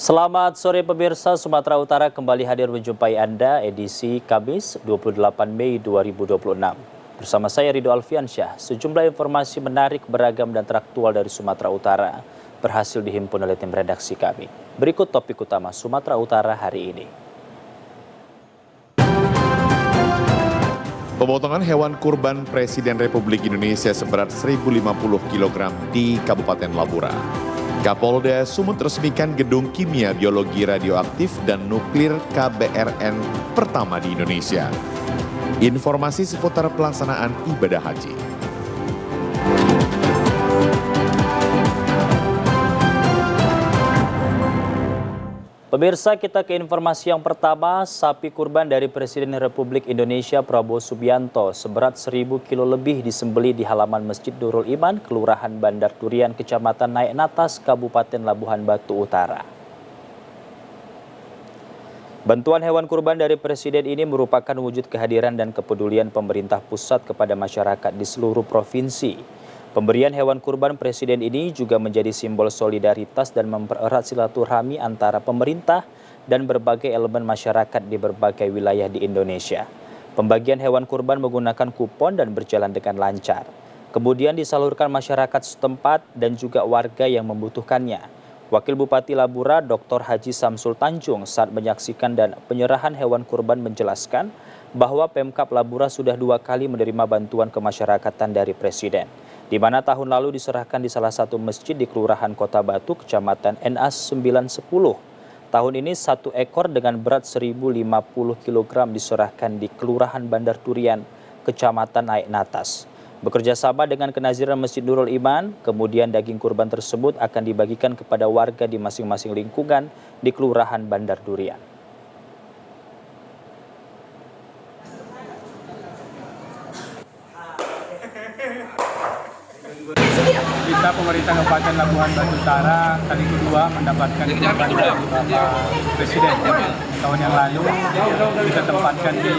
Selamat sore pemirsa, Sumatera Utara kembali hadir menjumpai Anda edisi Kamis 28 Mei 2026. Bersama saya Ridho Alfiansyah, sejumlah informasi menarik, beragam dan teraktual dari Sumatera Utara berhasil dihimpun oleh tim redaksi kami. Berikut topik utama Sumatera Utara hari ini. Pemotongan hewan kurban Presiden Republik Indonesia seberat 1.050 kg di Kabupaten Labura. Kapolda Sumut resmikan gedung kimia biologi radioaktif dan nuklir KBRN pertama di Indonesia. Informasi seputar pelaksanaan ibadah haji. Pemirsa, kita ke informasi yang pertama. Sapi kurban dari Presiden Republik Indonesia Prabowo Subianto seberat 1.000 kilo lebih disembelih di halaman Masjid Nurul Iman, Kelurahan Bandar Durian, Kecamatan Naik Natas, Kabupaten Labuhan Batu Utara. Bantuan hewan kurban dari Presiden ini merupakan wujud kehadiran dan kepedulian pemerintah pusat kepada masyarakat di seluruh provinsi. Pemberian hewan kurban Presiden ini juga menjadi simbol solidaritas dan mempererat silaturahmi antara pemerintah dan berbagai elemen masyarakat di berbagai wilayah di Indonesia. Pembagian hewan kurban menggunakan kupon dan berjalan dengan lancar. Kemudian disalurkan masyarakat setempat dan juga warga yang membutuhkannya. Wakil Bupati Labura Dr. Haji Samsul Tanjung saat menyaksikan dan penyerahan hewan kurban menjelaskan bahwa Pemkab Labura sudah 2 kali menerima bantuan kemasyarakatan dari Presiden, di mana tahun lalu diserahkan di salah satu masjid di Kelurahan Kota Batu, Kecamatan NA 910. Tahun ini 1 ekor dengan berat 1.050 kg diserahkan di Kelurahan Bandar Durian, Kecamatan Naik Natas. Bekerja sama dengan Kenaziran Masjid Nurul Iman, kemudian daging kurban tersebut akan dibagikan kepada warga di masing-masing lingkungan di Kelurahan Bandar Durian. Kita pemerintah Kabupaten Labuhan Batu Utara kali kedua mendapatkan kurban dari Bapak Presiden. Tahun yang lalu kita tempatkan di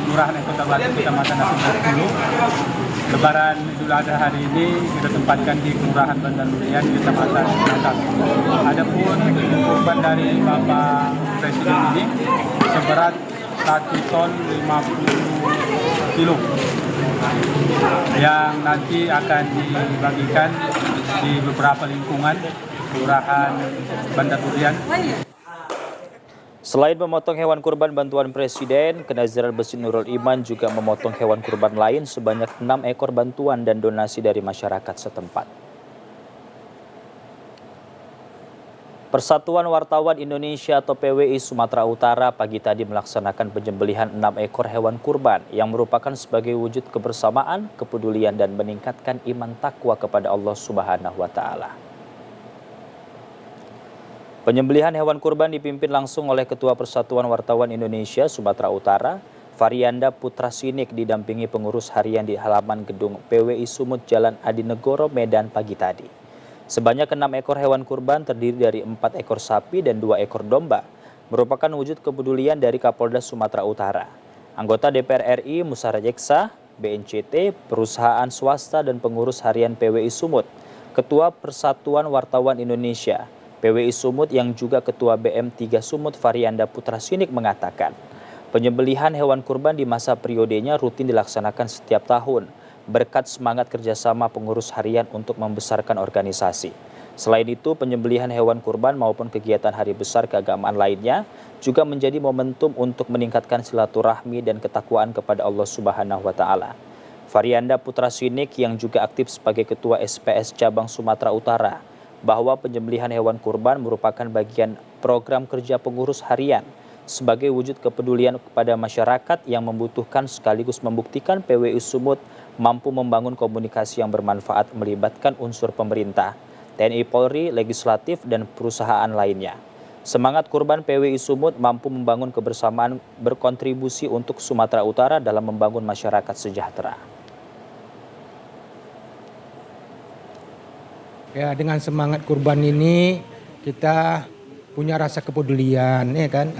Kelurahan Kota Batu, Kecamatan Naik 10. Lebaran Idul Adha hari ini kita tempatkan di Kelurahan Bandar Durian, Kecamatan Natas. Adapun kurban dari Bapak Presiden ini seberat 1 ton 50 kilo yang nanti akan dibagikan di beberapa lingkungan Kelurahan Bandar Durian. Selain memotong hewan kurban bantuan Presiden, Kenaziran Masjid Nurul Iman juga memotong hewan kurban lain sebanyak 6 ekor bantuan dan donasi dari masyarakat setempat. Persatuan Wartawan Indonesia atau PWI Sumatera Utara pagi tadi melaksanakan penyembelihan 6 ekor hewan kurban yang merupakan sebagai wujud kebersamaan, kepedulian dan meningkatkan iman takwa kepada Allah Subhanahu wa Ta'ala. Penyembelihan hewan kurban dipimpin langsung oleh Ketua Persatuan Wartawan Indonesia Sumatera Utara, Varianda Putra Sinik, didampingi pengurus harian di halaman gedung PWI Sumut Jalan Adinegoro, Medan pagi tadi. Sebanyak 6 ekor hewan kurban terdiri dari 4 ekor sapi dan 2 ekor domba, merupakan wujud kepedulian dari Kapolda Sumatera Utara. Anggota DPR RI Musa Rajeksa, BNCT, perusahaan swasta dan pengurus harian PWI Sumut, Ketua Persatuan Wartawan Indonesia PWI Sumut yang juga Ketua BM3 Sumut Varianda Putra Sinik mengatakan, penyembelihan hewan kurban di masa periodenya rutin dilaksanakan setiap tahun, berkat semangat kerjasama pengurus harian untuk membesarkan organisasi. Selain itu, penyembelihan hewan kurban maupun kegiatan hari besar keagamaan lainnya juga menjadi momentum untuk meningkatkan silaturahmi dan ketakwaan kepada Allah Subhanahu wa Ta'ala. Varianda Putra Sinik yang juga aktif sebagai Ketua SPS Cabang Sumatera Utara, bahwa penyembelihan hewan kurban merupakan bagian program kerja pengurus harian sebagai wujud kepedulian kepada masyarakat yang membutuhkan, sekaligus membuktikan PWI Sumut mampu membangun komunikasi yang bermanfaat melibatkan unsur pemerintah, TNI Polri, legislatif, dan perusahaan lainnya. Semangat kurban PWI Sumut mampu membangun kebersamaan, berkontribusi untuk Sumatera Utara dalam membangun masyarakat sejahtera. Ya, dengan semangat kurban ini kita punya rasa kepedulian, ya kan?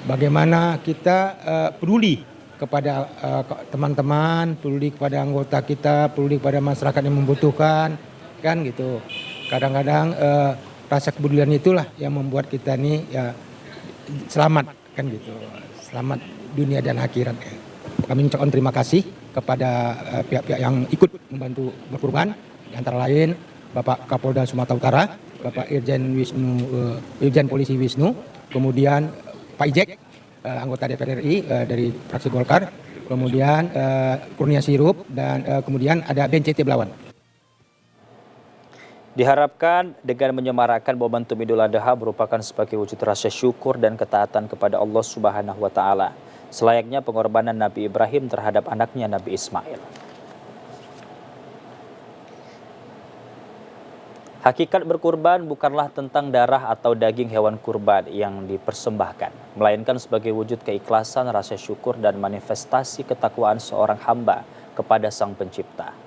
Bagaimana kita peduli kepada teman-teman, peduli kepada anggota kita, peduli kepada masyarakat yang membutuhkan, kan gitu. Kadang-kadang rasa kepedulian itulah yang membuat kita ini ya selamat kan gitu, selamat dunia dan akhirat ya. Kami mengucapkan terima kasih kepada pihak-pihak yang ikut membantu berkurban, di antara lain Bapak Kapolda Sumatera Utara, Bapak Irjen Polisi Wisnu, kemudian Pak Ijek, anggota DPR RI dari fraksi Golkar, kemudian Kurnia Sirup, dan kemudian ada BNCT Belawan. Diharapkan dengan menyemarakan momentum Idul Adha merupakan sebagai wujud rasa syukur dan ketaatan kepada Allah Subhanahu wa Ta'ala, selayaknya pengorbanan Nabi Ibrahim terhadap anaknya Nabi Ismail. Hakikat berkurban bukanlah tentang darah atau daging hewan kurban yang dipersembahkan, melainkan sebagai wujud keikhlasan, rasa syukur, dan manifestasi ketakwaan seorang hamba kepada Sang Pencipta.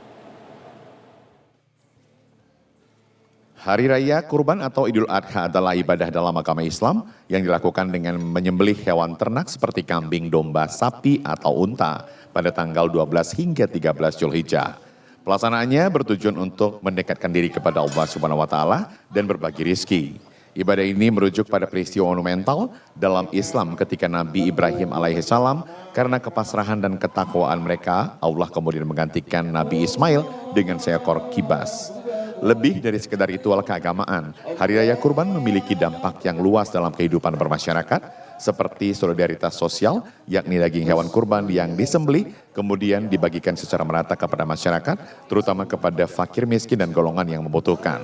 Hari Raya Kurban atau Idul Adha adalah ibadah dalam agama Islam yang dilakukan dengan menyembelih hewan ternak seperti kambing, domba, sapi, atau unta pada tanggal 12 hingga 13 Zulhijjah. Pelaksanaannya bertujuan untuk mendekatkan diri kepada Allah Subhanahu wa Ta'ala dan berbagi rizki. Ibadah ini merujuk pada peristiwa monumental dalam Islam ketika Nabi Ibrahim alaihissalam karena kepasrahan dan ketakwaan mereka, Allah kemudian menggantikan Nabi Ismail dengan seekor kibas. Lebih dari sekedar ritual keagamaan, Hari Raya Kurban memiliki dampak yang luas dalam kehidupan bermasyarakat, seperti solidaritas sosial, yakni daging hewan kurban yang disembelih, kemudian dibagikan secara merata kepada masyarakat, terutama kepada fakir miskin dan golongan yang membutuhkan.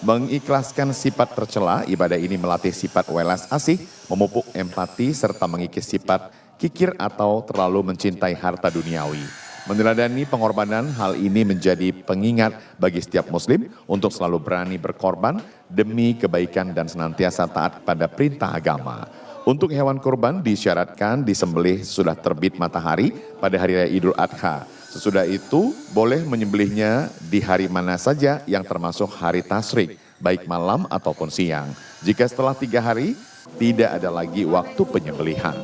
Mengikhlaskan sifat tercela, ibadah ini melatih sifat welas asih, memupuk empati, serta mengikis sifat kikir atau terlalu mencintai harta duniawi. Meneladani pengorbanan, hal ini menjadi pengingat bagi setiap muslim untuk selalu berani berkorban demi kebaikan dan senantiasa taat pada perintah agama. Untuk hewan kurban disyaratkan disembelih sesudah terbit matahari pada hari raya Idul Adha. Sesudah itu boleh menyembelihnya di hari mana saja yang termasuk hari tasyrik, baik malam ataupun siang. Jika setelah 3 hari tidak ada lagi waktu penyembelihan.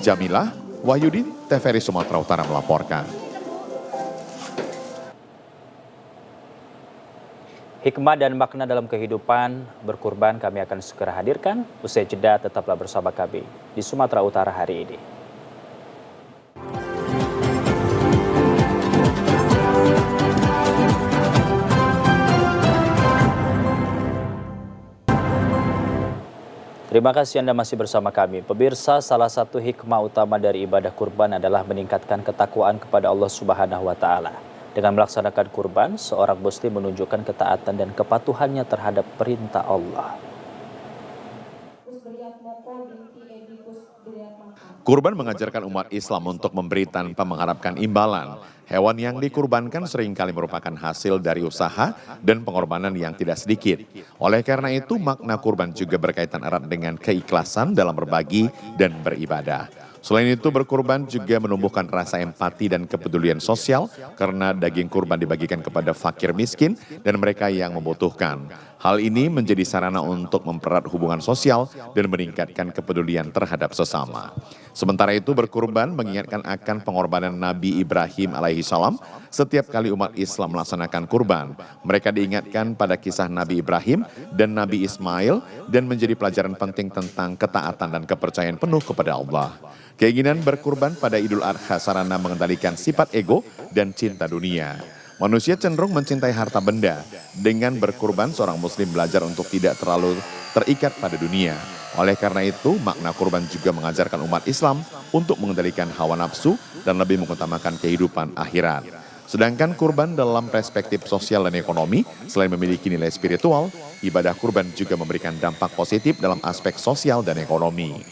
Jamilah Wahyudin, TVRI Sumatera Utara melaporkan. Hikmah dan makna dalam kehidupan berkurban kami akan segera hadirkan. Usai jeda tetaplah bersama kami di Sumatera Utara hari ini. Terima kasih Anda masih bersama kami. Pemirsa, salah satu hikmah utama dari ibadah kurban adalah meningkatkan ketakwaan kepada Allah Subhanahu wa Ta'ala. Dengan melaksanakan kurban, seorang muslim menunjukkan ketaatan dan kepatuhannya terhadap perintah Allah. Kurban mengajarkan umat Islam untuk memberi tanpa mengharapkan imbalan. Hewan yang dikurbankan seringkali merupakan hasil dari usaha dan pengorbanan yang tidak sedikit. Oleh karena itu, makna kurban juga berkaitan erat dengan keikhlasan dalam berbagi dan beribadah. Selain itu, berkurban juga menumbuhkan rasa empati dan kepedulian sosial karena daging kurban dibagikan kepada fakir miskin dan mereka yang membutuhkan. Hal ini menjadi sarana untuk mempererat hubungan sosial dan meningkatkan kepedulian terhadap sesama. Sementara itu, berkurban mengingatkan akan pengorbanan Nabi Ibrahim alaihissalam. Setiap kali umat Islam melaksanakan kurban, mereka diingatkan pada kisah Nabi Ibrahim dan Nabi Ismail dan menjadi pelajaran penting tentang ketaatan dan kepercayaan penuh kepada Allah. Keinginan berkurban pada Idul Adha sarana mengendalikan sifat ego dan cinta dunia. Manusia cenderung mencintai harta benda. Dengan berkurban, seorang muslim belajar untuk tidak terlalu terikat pada dunia. Oleh karena itu, makna kurban juga mengajarkan umat Islam untuk mengendalikan hawa nafsu dan lebih mengutamakan kehidupan akhirat. Sedangkan kurban dalam perspektif sosial dan ekonomi, selain memiliki nilai spiritual, ibadah kurban juga memberikan dampak positif dalam aspek sosial dan ekonomi.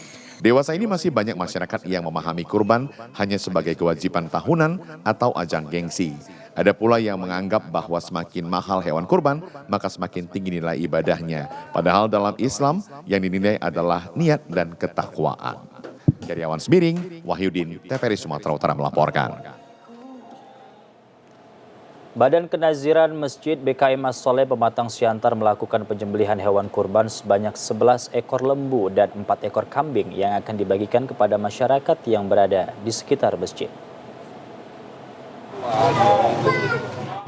Dewasa ini masih banyak masyarakat yang memahami kurban hanya sebagai kewajiban tahunan atau ajang gengsi. Ada pula yang menganggap bahwa semakin mahal hewan kurban, maka semakin tinggi nilai ibadahnya. Padahal dalam Islam yang dinilai adalah niat dan ketakwaan. Karyawan Semiring, Wahyudin, TVRI Sumatera Utara melaporkan. Badan Kenaziran Masjid BKM As-Soleh Pematang Siantar melakukan penyembelihan hewan kurban sebanyak 11 ekor lembu dan 4 ekor kambing yang akan dibagikan kepada masyarakat yang berada di sekitar masjid.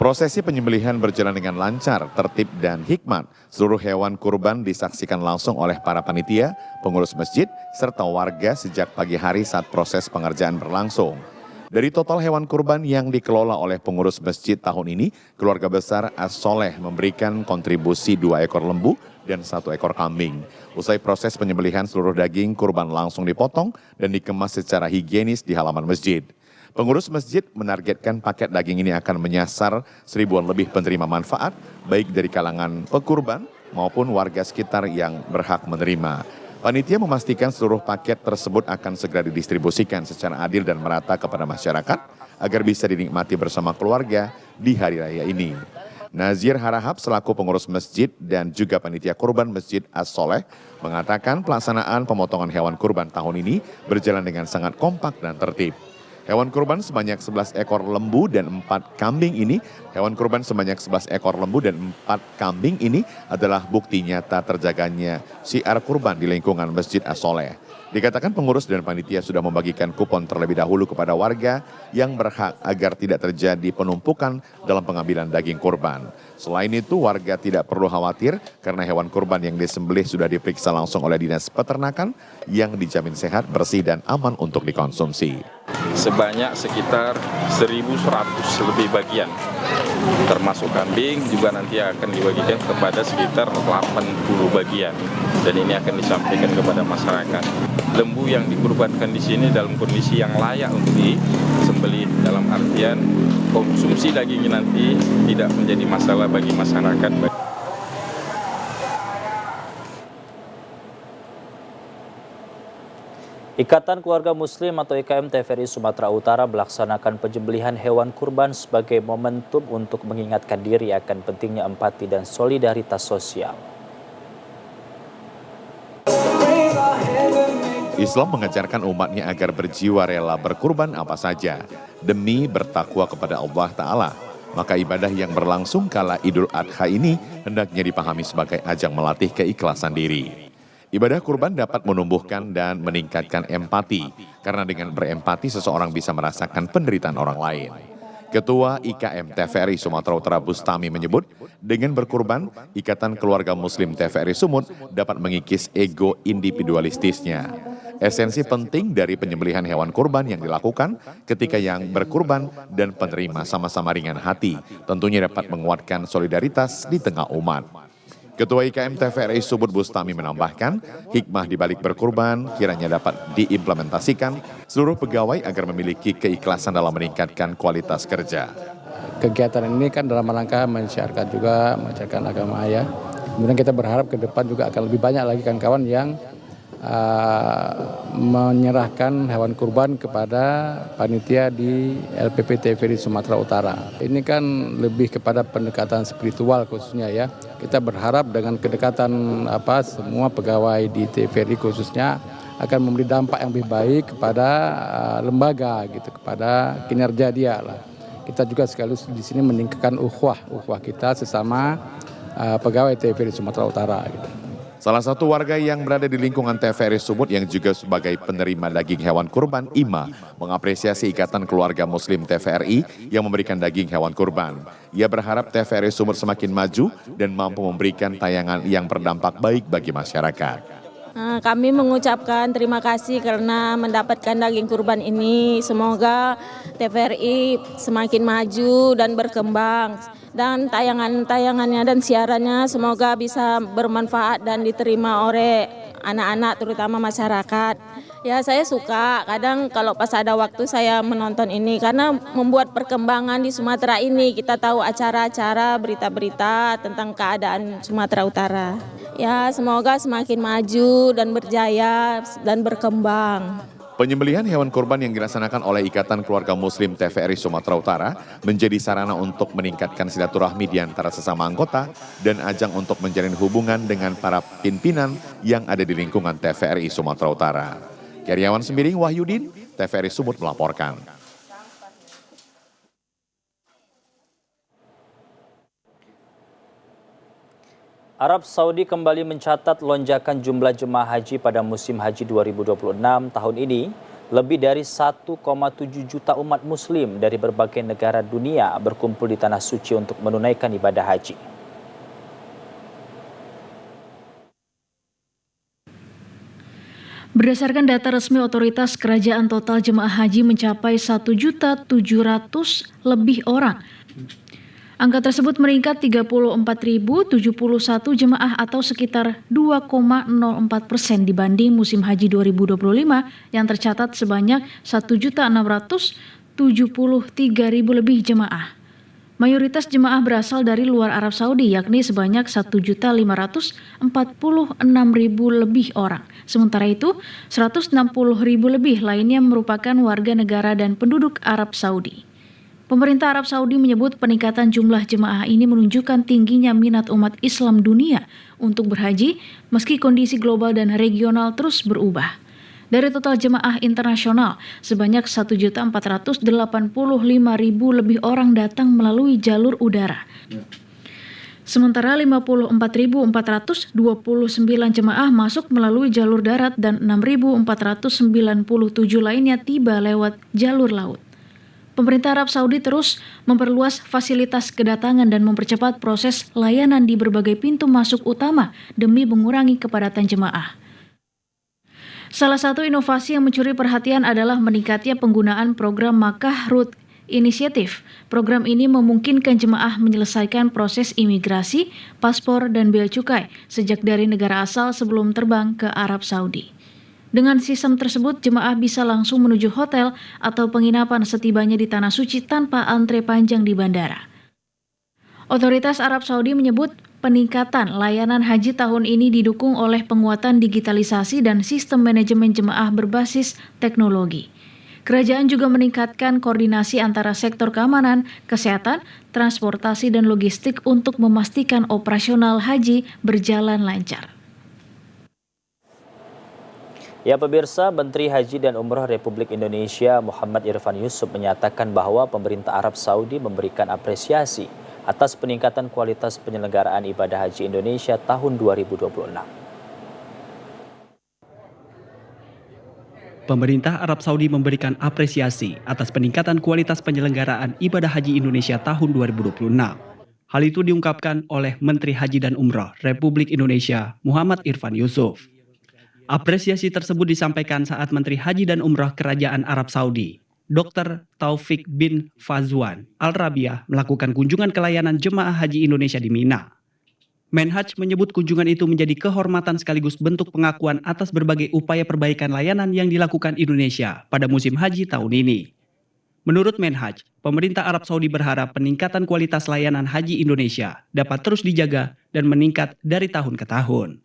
Prosesi penyembelihan berjalan dengan lancar, tertib, dan hikmat. Seluruh hewan kurban disaksikan langsung oleh para panitia, pengurus masjid, serta warga sejak pagi hari saat proses pengerjaan berlangsung. Dari total hewan kurban yang dikelola oleh pengurus masjid tahun ini, keluarga besar As-Soleh memberikan kontribusi 2 ekor lembu dan 1 ekor kambing. Usai proses penyembelihan, seluruh daging kurban langsung dipotong dan dikemas secara higienis di halaman masjid. Pengurus masjid menargetkan paket daging ini akan menyasar 1000-an lebih penerima manfaat, baik dari kalangan pekurban maupun warga sekitar yang berhak menerima. Panitia memastikan seluruh paket tersebut akan segera didistribusikan secara adil dan merata kepada masyarakat agar bisa dinikmati bersama keluarga di hari raya ini. Nazir Harahap selaku pengurus masjid dan juga panitia kurban Masjid As-Soleh mengatakan pelaksanaan pemotongan hewan kurban tahun ini berjalan dengan sangat kompak dan tertib. Hewan kurban sebanyak 11 ekor lembu dan 4 kambing ini, adalah bukti nyata terjaganya syiar kurban di lingkungan Masjid As-Soleh. Dikatakan pengurus dan panitia sudah membagikan kupon terlebih dahulu kepada warga yang berhak agar tidak terjadi penumpukan dalam pengambilan daging kurban. Selain itu, warga tidak perlu khawatir karena hewan kurban yang disembelih sudah diperiksa langsung oleh Dinas Peternakan yang dijamin sehat, bersih, dan aman untuk dikonsumsi. Sebanyak sekitar 1.100 lebih bagian, termasuk kambing juga nanti akan dibagikan kepada sekitar 80 bagian, dan ini akan disampaikan kepada masyarakat. Lembu yang dikurbankan di sini dalam kondisi yang layak untuk disembelih, dalam artian konsumsi dagingnya nanti tidak menjadi masalah bagi masyarakat. Ikatan Keluarga Muslim atau IKM TVRI Sumatera Utara melaksanakan penyembelihan hewan kurban sebagai momentum untuk mengingatkan diri akan pentingnya empati dan solidaritas sosial. Islam mengajarkan umatnya agar berjiwa rela berkurban apa saja demi bertakwa kepada Allah Ta'ala. Maka ibadah yang berlangsung kala Idul Adha ini hendaknya dipahami sebagai ajang melatih keikhlasan diri. Ibadah kurban dapat menumbuhkan dan meningkatkan empati, karena dengan berempati seseorang bisa merasakan penderitaan orang lain. Ketua IKM TVRI Sumatera Utara Bustami menyebut, dengan berkurban, Ikatan Keluarga Muslim TVRI Sumut dapat mengikis ego individualistisnya. Esensi penting dari penyembelihan hewan kurban yang dilakukan ketika yang berkurban dan penerima sama-sama ringan hati, tentunya dapat menguatkan solidaritas di tengah umat. Ketua IKM TVRI Sumut Bustami menambahkan, hikmah di balik berkurban kiranya dapat diimplementasikan seluruh pegawai agar memiliki keikhlasan dalam meningkatkan kualitas kerja. Kegiatan ini kan dalam rangka menyiarkan juga, mengajarkan agama ya. Kemudian kita berharap ke depan juga akan lebih banyak lagi kawan-kawan yang menyerahkan hewan kurban kepada panitia di LPP TVRI Sumatera Utara. Ini kan lebih kepada pendekatan spiritual khususnya ya. Kita berharap dengan kedekatan semua pegawai di TVRI khususnya akan memberi dampak yang lebih baik kepada lembaga gitu, kepada kinerja dia lah. Kita juga sekaligus di sini meningkatkan ukhuwah kita sesama pegawai TVRI Sumatera Utara gitu. Salah satu warga yang berada di lingkungan TVRI Sumut yang juga sebagai penerima daging hewan kurban, Ima, mengapresiasi Ikatan Keluarga Muslim TVRI yang memberikan daging hewan kurban. Ia berharap TVRI Sumut semakin maju dan mampu memberikan tayangan yang berdampak baik bagi masyarakat. Kami mengucapkan terima kasih karena mendapatkan daging kurban ini. Semoga TVRI semakin maju dan berkembang. Dan tayangannya dan siarannya semoga bisa bermanfaat dan diterima oleh anak-anak terutama masyarakat. Ya saya suka kadang kalau pas ada waktu saya menonton ini karena membuat perkembangan di Sumatera ini. Kita tahu acara-acara berita-berita tentang keadaan Sumatera Utara. Ya semoga semakin maju dan berjaya dan berkembang. Penyembelihan hewan kurban yang dilaksanakan oleh Ikatan Keluarga Muslim TVRI Sumatera Utara menjadi sarana untuk meningkatkan silaturahmi di antara sesama anggota dan ajang untuk menjalin hubungan dengan para pimpinan yang ada di lingkungan TVRI Sumatera Utara. Karyawan Sembiring Wahyudin, TVRI Sumut melaporkan. Arab Saudi kembali mencatat lonjakan jumlah jemaah haji pada musim haji 2026 tahun ini Lebih dari 1,7 juta umat muslim dari berbagai negara dunia berkumpul di Tanah Suci untuk menunaikan ibadah haji. Berdasarkan data resmi otoritas kerajaan, total jemaah haji mencapai 1.700.000 lebih orang. Angka tersebut meningkat 34.071 jemaah atau sekitar 2,04% dibanding musim haji 2025 yang tercatat sebanyak 1.673.000 lebih jemaah. Mayoritas jemaah berasal dari luar Arab Saudi, yakni sebanyak 1.546.000 lebih orang. Sementara itu, 160.000 lebih lainnya merupakan warga negara dan penduduk Arab Saudi. Pemerintah Arab Saudi menyebut peningkatan jumlah jemaah ini menunjukkan tingginya minat umat Islam dunia untuk berhaji meski kondisi global dan regional terus berubah. Dari total jemaah internasional, sebanyak 1.485.000 lebih orang datang melalui jalur udara. Sementara 54.429 jemaah masuk melalui jalur darat dan 6.497 lainnya tiba lewat jalur laut. Pemerintah Arab Saudi terus memperluas fasilitas kedatangan dan mempercepat proses layanan di berbagai pintu masuk utama demi mengurangi kepadatan jemaah. Salah satu inovasi yang mencuri perhatian adalah meningkatnya penggunaan program Makkah Route Initiative. Program ini memungkinkan jemaah menyelesaikan proses imigrasi, paspor, dan bea cukai sejak dari negara asal sebelum terbang ke Arab Saudi. Dengan sistem tersebut, jemaah bisa langsung menuju hotel atau penginapan setibanya di Tanah Suci tanpa antre panjang di bandara. Otoritas Arab Saudi menyebut peningkatan layanan haji tahun ini didukung oleh penguatan digitalisasi dan sistem manajemen jemaah berbasis teknologi. Kerajaan juga meningkatkan koordinasi antara sektor keamanan, kesehatan, transportasi, dan logistik untuk memastikan operasional haji berjalan lancar. Ya pemirsa, Menteri Haji dan Umroh Republik Indonesia Muhammad Irfan Yusuf menyatakan bahwa pemerintah Arab Saudi memberikan apresiasi atas peningkatan kualitas penyelenggaraan ibadah haji Indonesia tahun 2026. Pemerintah Arab Saudi memberikan apresiasi atas peningkatan kualitas penyelenggaraan ibadah haji Indonesia tahun 2026. Hal itu diungkapkan oleh Menteri Haji dan Umroh Republik Indonesia Muhammad Irfan Yusuf. Apresiasi tersebut disampaikan saat Menteri Haji dan Umroh Kerajaan Arab Saudi, Dr. Taufik bin Fazwan Al-Rabiah melakukan kunjungan ke layanan jemaah haji Indonesia di Mina. Menhaj menyebut kunjungan itu menjadi kehormatan sekaligus bentuk pengakuan atas berbagai upaya perbaikan layanan yang dilakukan Indonesia pada musim haji tahun ini. Menurut Menhaj, pemerintah Arab Saudi berharap peningkatan kualitas layanan haji Indonesia dapat terus dijaga dan meningkat dari tahun ke tahun.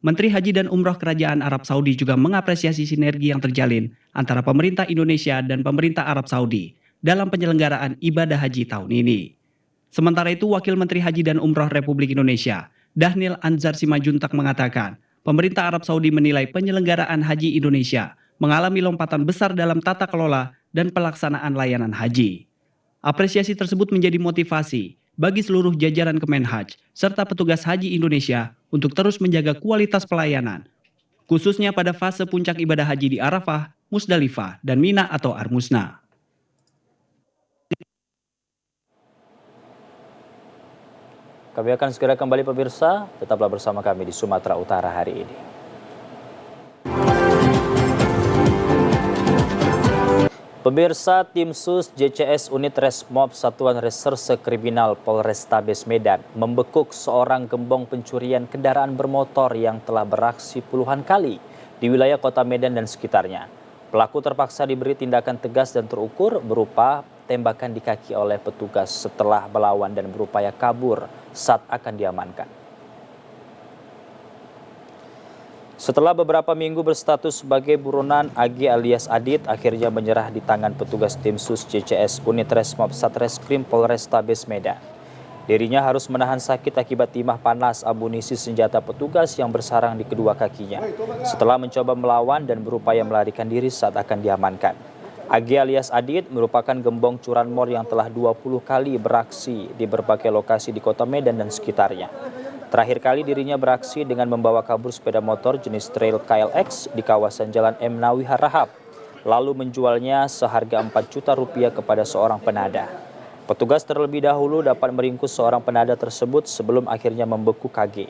Menteri Haji dan Umroh Kerajaan Arab Saudi juga mengapresiasi sinergi yang terjalin antara pemerintah Indonesia dan pemerintah Arab Saudi dalam penyelenggaraan ibadah haji tahun ini. Sementara itu, Wakil Menteri Haji dan Umroh Republik Indonesia, Dhanil Anzar Simajuntak mengatakan, pemerintah Arab Saudi menilai penyelenggaraan haji Indonesia mengalami lompatan besar dalam tata kelola dan pelaksanaan layanan haji. Apresiasi tersebut menjadi motivasi bagi seluruh jajaran Kemenhaj serta petugas haji Indonesia untuk terus menjaga kualitas pelayanan, khususnya pada fase puncak ibadah haji di Arafah, Musdalifah, dan Mina atau Armusna. Kami akan segera kembali pemirsa, tetaplah bersama kami di Sumatera Utara hari ini. Pemirsa, tim Sus JCS Unit Resmob Satuan Reserse Kriminal Polrestabes Medan membekuk seorang gembong pencurian kendaraan bermotor yang telah beraksi puluhan kali di wilayah kota Medan dan sekitarnya. Pelaku terpaksa diberi tindakan tegas dan terukur berupa tembakan di kaki oleh petugas setelah melawan dan berupaya kabur saat akan diamankan. Setelah beberapa minggu berstatus sebagai buronan, AG alias Adit akhirnya menyerah di tangan petugas tim Sus JCS Unit Resmob Satreskrim Polrestabes Medan. Dirinya harus menahan sakit akibat timah panas amunisi senjata petugas yang bersarang di kedua kakinya setelah mencoba melawan dan berupaya melarikan diri saat akan diamankan. AG alias Adit merupakan gembong curanmor yang telah 20 kali beraksi di berbagai lokasi di kota Medan dan sekitarnya. Terakhir kali dirinya beraksi dengan membawa kabur sepeda motor jenis Trail KLX di kawasan Jalan M. Nawi Harahap. lalu menjualnya seharga 4 juta rupiah kepada seorang penadah. Petugas terlebih dahulu dapat meringkus seorang penadah tersebut sebelum akhirnya membekuk KG.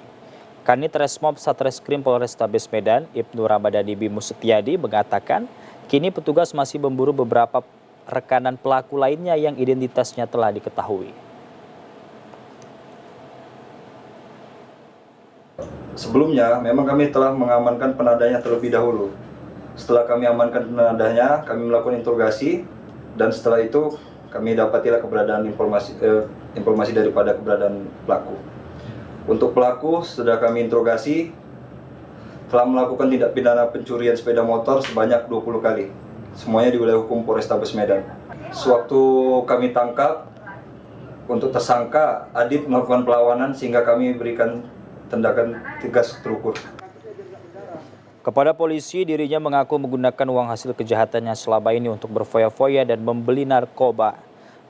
Kanit Resmob Satreskrim Polrestabes Medan, Ibnu Ramadhani Bimo Setiadi mengatakan, kini petugas masih memburu beberapa rekanan pelaku lainnya yang identitasnya telah diketahui. Sebelumnya, memang kami telah mengamankan penadahnya terlebih dahulu. Setelah kami amankan penadahnya, kami melakukan interogasi, dan setelah itu kami dapatilah keberadaan informasi daripada keberadaan pelaku. Untuk pelaku, sudah kami interogasi, telah melakukan tindak pidana pencurian sepeda motor sebanyak 20 kali. Semuanya di wilayah hukum Polrestabes Medan. Sewaktu kami tangkap, untuk tersangka, Adit melakukan perlawanan sehingga kami berikan tindakan tegas terukur. Kepada polisi, dirinya mengaku menggunakan uang hasil kejahatannya selama ini untuk berfoya-foya dan membeli narkoba.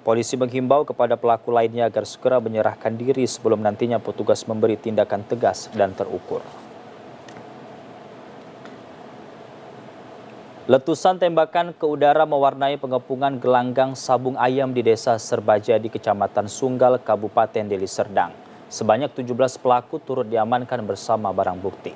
Polisi menghimbau kepada pelaku lainnya agar segera menyerahkan diri sebelum nantinya petugas memberi tindakan tegas dan terukur. Letusan tembakan ke udara mewarnai pengepungan gelanggang sabung ayam di Desa Serbajadi, Kecamatan Sunggal, Kabupaten Deli Serdang. Sebanyak 17 pelaku turut diamankan bersama barang bukti.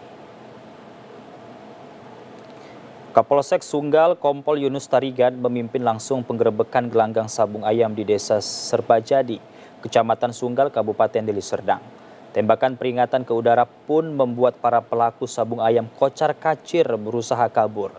Kapolsek Sunggal Kompol Yunus Tarigan memimpin langsung penggerebekan gelanggang sabung ayam di Desa Serbajadi, Kecamatan Sunggal, Kabupaten Deli Serdang. Tembakan peringatan ke udara pun membuat para pelaku sabung ayam kocar-kacir berusaha kabur.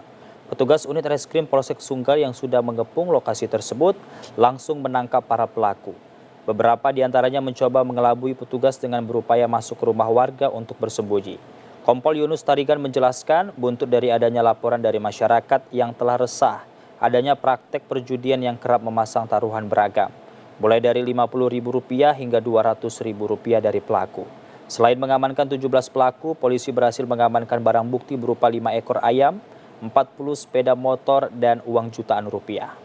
Petugas unit reskrim Polsek Sunggal yang sudah mengepung lokasi tersebut langsung menangkap para pelaku. Beberapa di antaranya mencoba mengelabui petugas dengan berupaya masuk ke rumah warga untuk bersembunyi. Kompol Yunus Tarigan menjelaskan, buntut dari adanya laporan dari masyarakat yang telah resah, adanya praktek perjudian yang kerap memasang taruhan beragam, mulai dari Rp50.000 hingga Rp200.000 dari pelaku. Selain mengamankan 17 pelaku, polisi berhasil mengamankan barang bukti berupa 5 ekor ayam, 40 sepeda motor, dan uang jutaan rupiah.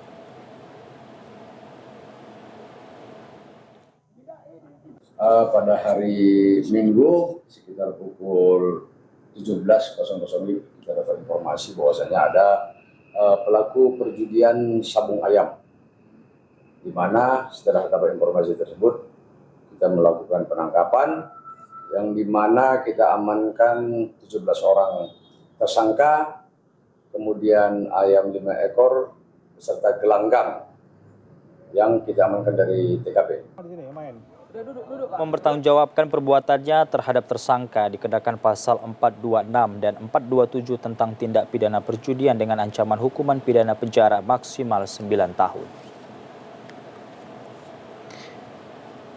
Pada hari Minggu sekitar pukul 17.00 kita dapat informasi bahwasanya ada pelaku perjudian sabung ayam, di mana setelah dapat informasi tersebut kita melakukan penangkapan yang di mana kita amankan 17 orang tersangka, kemudian ayam 5 ekor beserta gelanggang yang kita amankan dari TKP. Mempertanggungjawabkan perbuatannya terhadap tersangka dikenakan pasal 426 dan 427 tentang tindak pidana perjudian dengan ancaman hukuman pidana penjara maksimal 9 tahun.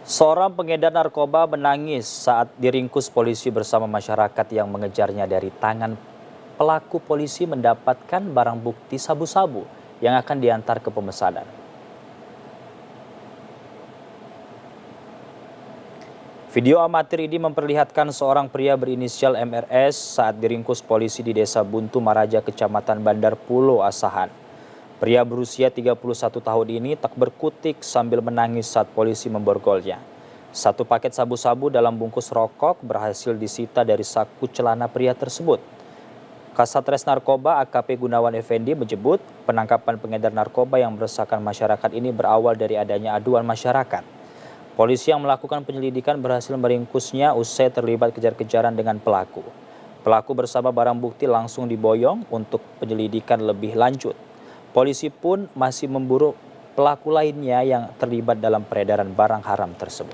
Seorang pengedar narkoba menangis saat diringkus polisi bersama masyarakat yang mengejarnya. Dari tangan pelaku, polisi mendapatkan barang bukti sabu-sabu yang akan diantar ke pemesanan. Video amatir ini memperlihatkan seorang pria berinisial MRS saat diringkus polisi di Desa Buntu Maraja, Kecamatan Bandar Pulo, Asahan. Pria berusia 31 tahun ini tak berkutik sambil menangis saat polisi memborgolnya. 1 paket sabu-sabu dalam bungkus rokok berhasil disita dari saku celana pria tersebut. Kasatres Narkoba AKP Gunawan Effendi menyebut penangkapan pengedar narkoba yang meresahkan masyarakat ini berawal dari adanya aduan masyarakat. Polisi yang melakukan penyelidikan berhasil meringkusnya usai terlibat kejar-kejaran dengan pelaku. Pelaku bersama barang bukti langsung diboyong untuk penyelidikan lebih lanjut. Polisi pun masih memburu pelaku lainnya yang terlibat dalam peredaran barang haram tersebut.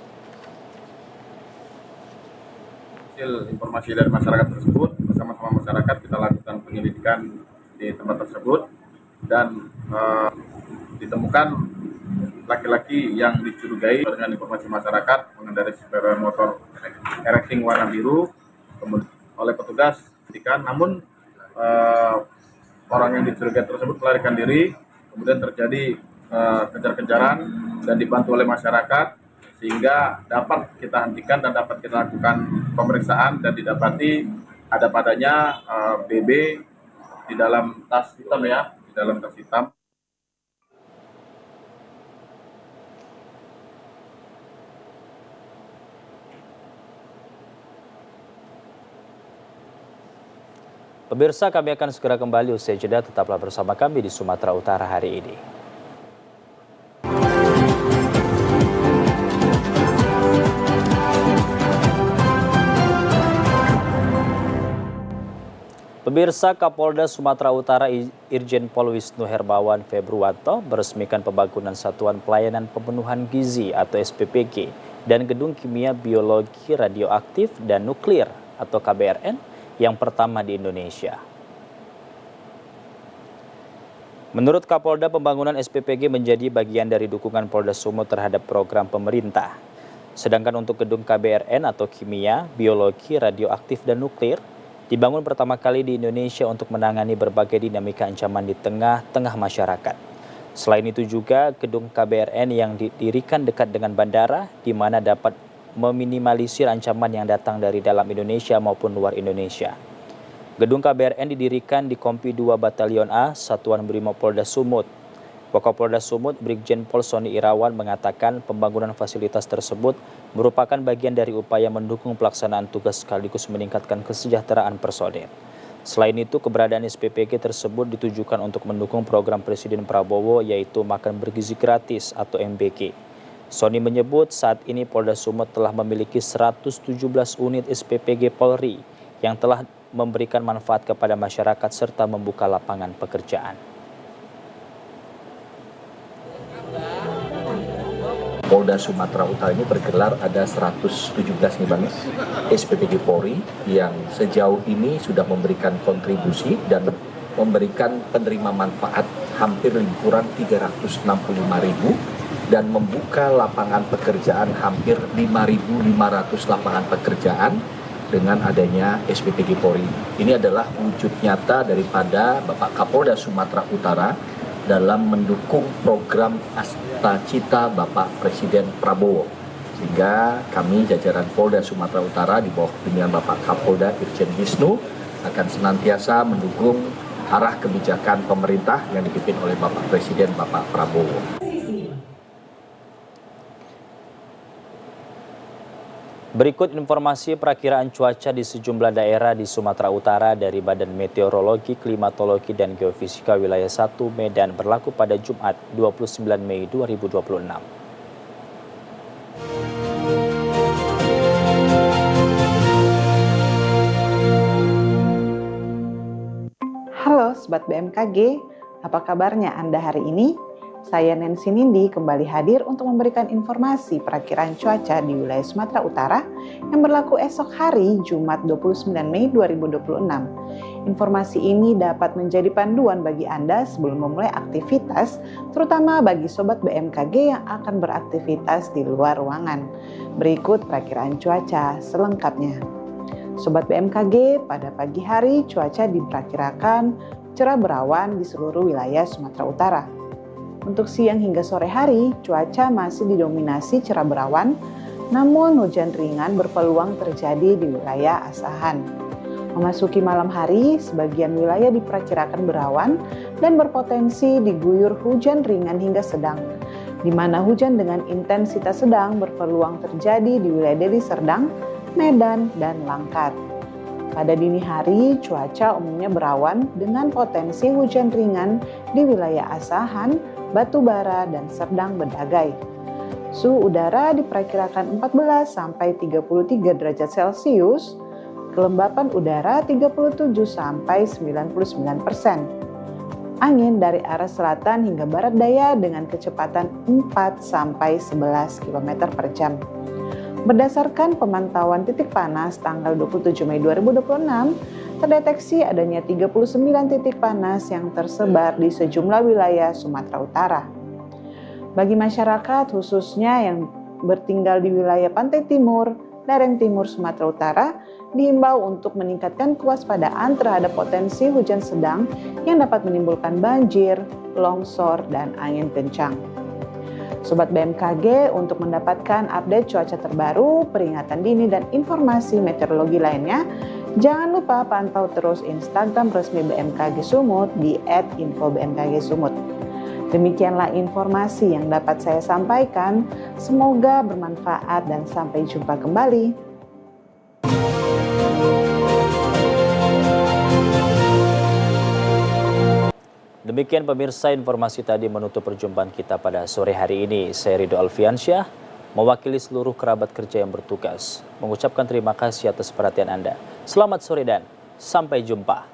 Hasil informasi dari masyarakat tersebut, bersama-sama masyarakat kita lakukan penyelidikan di tempat tersebut dan ditemukan laki-laki yang dicurigai dengan informasi masyarakat mengendarai sepeda motor racing warna biru, kemudian oleh petugas namun orang yang dicurigai tersebut melarikan diri, kemudian terjadi kejar-kejaran dan dibantu oleh masyarakat sehingga dapat kita hentikan dan dapat kita lakukan pemeriksaan dan didapati ada padanya BB di dalam tas hitam di dalam tas hitam. Pemirsa, kami akan segera kembali usai jeda, tetaplah bersama kami di Sumatera Utara hari ini. Pemirsa, Kapolda Sumatera Utara Irjen Pol Wisnu Herbawan Februwanto meresmikan pembangunan Satuan Pelayanan Pemenuhan Gizi atau SPPG dan Gedung Kimia Biologi Radioaktif dan Nuklir atau KBRN yang pertama di Indonesia. Menurut Kapolda, pembangunan SPPG menjadi bagian dari dukungan Polda Sumut terhadap program pemerintah. Sedangkan untuk gedung KBRN atau Kimia, Biologi, Radioaktif, dan Nuklir dibangun pertama kali di Indonesia untuk menangani berbagai dinamika ancaman di tengah-tengah masyarakat. Selain itu juga gedung KBRN yang didirikan dekat dengan bandara, di mana dapat meminimalisir ancaman yang datang dari dalam Indonesia maupun luar Indonesia. Gedung KBRN didirikan di Kompi 2 Batalion A, Satuan Brimopolda Sumut. Wakapolda Sumut, Brigjen Pol Sony Irawan mengatakan pembangunan fasilitas tersebut merupakan bagian dari upaya mendukung pelaksanaan tugas sekaligus meningkatkan kesejahteraan personil. Selain itu, keberadaan SPPG tersebut ditujukan untuk mendukung program Presiden Prabowo yaitu makan bergizi gratis atau MBG. Sony menyebut saat ini Polda Sumut telah memiliki 117 unit SPPG Polri yang telah memberikan manfaat kepada masyarakat serta membuka lapangan pekerjaan. Polda Sumatera Utara ini bergelar ada 117 nih Bang, SPPG Polri yang sejauh ini sudah memberikan kontribusi dan memberikan penerima manfaat hampir lebih kurang 365.000 dan membuka lapangan pekerjaan hampir 5.500 lapangan pekerjaan dengan adanya SPPG Polri. Ini adalah wujud nyata daripada Bapak Kapolda Sumatera Utara dalam mendukung program Asta Cita Bapak Presiden Prabowo. Sehingga kami jajaran Polda Sumatera Utara di bawah pimpinan Bapak Kapolda Irjen Wisnu akan senantiasa mendukung arah kebijakan pemerintah yang dipimpin oleh Bapak Presiden Bapak Prabowo. Berikut informasi perakiraan cuaca di sejumlah daerah di Sumatera Utara dari Badan Meteorologi, Klimatologi, dan Geofisika Wilayah 1 Medan berlaku pada Jumat 29 Mei 2026. Halo Sobat BMKG, apa kabarnya Anda hari ini? Saya Nancy Nindi kembali hadir untuk memberikan informasi perakiraan cuaca di wilayah Sumatera Utara yang berlaku esok hari Jumat 29 Mei 2026. Informasi ini dapat menjadi panduan bagi Anda sebelum memulai aktivitas, terutama bagi Sobat BMKG yang akan beraktivitas di luar ruangan. Berikut perakiraan cuaca selengkapnya. Sobat BMKG, pada pagi hari cuaca diperkirakan cerah berawan di seluruh wilayah Sumatera Utara. Untuk siang hingga sore hari, cuaca masih didominasi cerah berawan, namun hujan ringan berpeluang terjadi di wilayah Asahan. Memasuki malam hari, sebagian wilayah diperkirakan berawan dan berpotensi diguyur hujan ringan hingga sedang, di mana hujan dengan intensitas sedang berpeluang terjadi di wilayah Deli Serdang, Medan, dan Langkat. Pada dini hari, cuaca umumnya berawan dengan potensi hujan ringan di wilayah Asahan, Batubara, dan Serdang Bedagai. Suhu udara diperkirakan 14 sampai 33 derajat Celcius, kelembapan udara 37 sampai 99%. Angin dari arah selatan hingga barat daya dengan kecepatan 4 sampai 11 km per jam. Berdasarkan pemantauan titik panas tanggal 27 Mei 2026, terdeteksi adanya 39 titik panas yang tersebar di sejumlah wilayah Sumatera Utara. Bagi masyarakat khususnya yang bertinggal di wilayah pantai timur, lereng timur Sumatera Utara, diimbau untuk meningkatkan kewaspadaan terhadap potensi hujan sedang yang dapat menimbulkan banjir, longsor, dan angin kencang. Sobat BMKG, untuk mendapatkan update cuaca terbaru, peringatan dini, dan informasi meteorologi lainnya, jangan lupa pantau terus Instagram resmi BMKG Sumut di @info_bmkgsumut. Demikianlah informasi yang dapat saya sampaikan. Semoga bermanfaat dan sampai jumpa kembali. Demikian pemirsa, informasi tadi menutup perjumpaan kita pada sore hari ini. Saya Ridho Alfiansyah, mewakili seluruh kerabat kerja yang bertugas, mengucapkan terima kasih atas perhatian Anda. Selamat sore dan sampai jumpa.